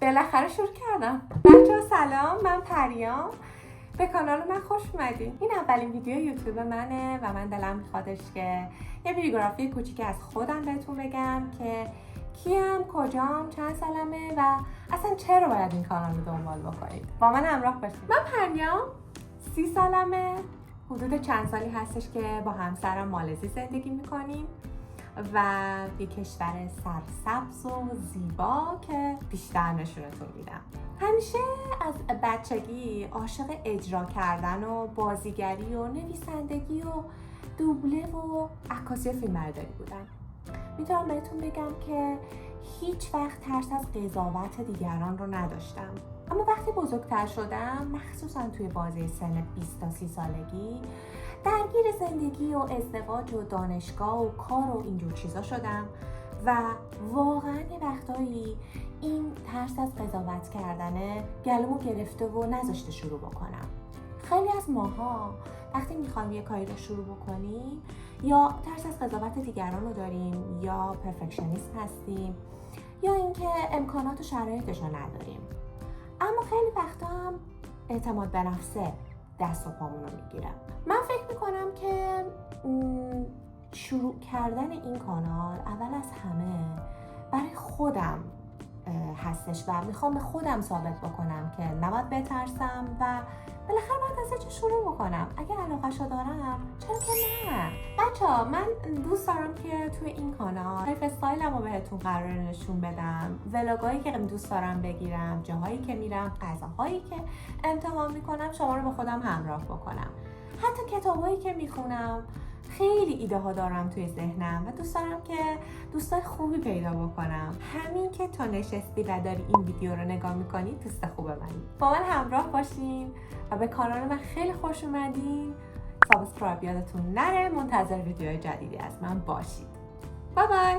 بالاخره شروع کردم. بچه‌ها سلام، من پریام. به کانال من خوش اومدین. این اولین ویدیو یوتیوب منه و من دلم میخوادش که یه بیوگرافی کوچیک از خودم بهتون بگم که کیم، کجام، چند سالمه و اصلا چرا باید این کانال رو دنبال بکنید. با من همراه باشید. من پریام، 30 سالمه. حدود چند سالی هستش که با همسرم مالزی زندگی میکنیم و یه کشور سرسبز و زیبا که بیشتر نشونتون میدم. همیشه از بچگی عاشق اجرا کردن و بازیگری و نویسندگی و دوبله و عکاسی و فیلمبرداری بودم. میتونم بهتون بگم که هیچ وقت ترس از قضاوت دیگران رو نداشتم. اما وقتی بزرگتر شدم، مخصوصا توی بازه سن 20 تا 30 سالگی، درگیر زندگی و ازدواج و دانشگاه و کار و اینجور چیزا شدم و واقعا یه وقتایی این ترس از قضاوت کردنه گلومو گرفته و نذاشته شروع بکنم. خیلی از ماها وقتی میخوایم یه کاری رو شروع بکنیم یا ترس از قضاوت دیگران رو داریم یا پرفکشنیست هستیم یا اینکه امکانات و شرایطش رو نداریم. اما خیلی وقتا هم اعتماد به نفسه دست و پامون رو میگیره. من فکر میکنم که شروع کردن این کانال اول از همه برای خودم هستش و میخوام به خودم ثابت بکنم که نباید بترسم و بالاخره باید از چه شروع بکنم. اگه علاقه‌شو دارم چرا که نه؟ بچه‌ها من دوست دارم که توی این کانال لایف استایلمو بهتون قرار نشون بدم، ولاگایی که دوست دارم بگیرم، جاهایی که میرم، غذاهایی که امتحان میکنم شما رو به خودم همراه بکنم. حتی کتابایی که میخونم. خیلی ایده ها دارم توی ذهنم و دوست دارم که دوستای خوبی پیدا بکنم. همین که تو نشستی و داری این ویدیو رو نگاه میکنی دوست خوب منی. با من همراه باشین و به کانال من خیلی خوش اومدین. سابسکرایب یادتون نره. منتظر ویدیوهای جدیدی از من باشید. بای بای.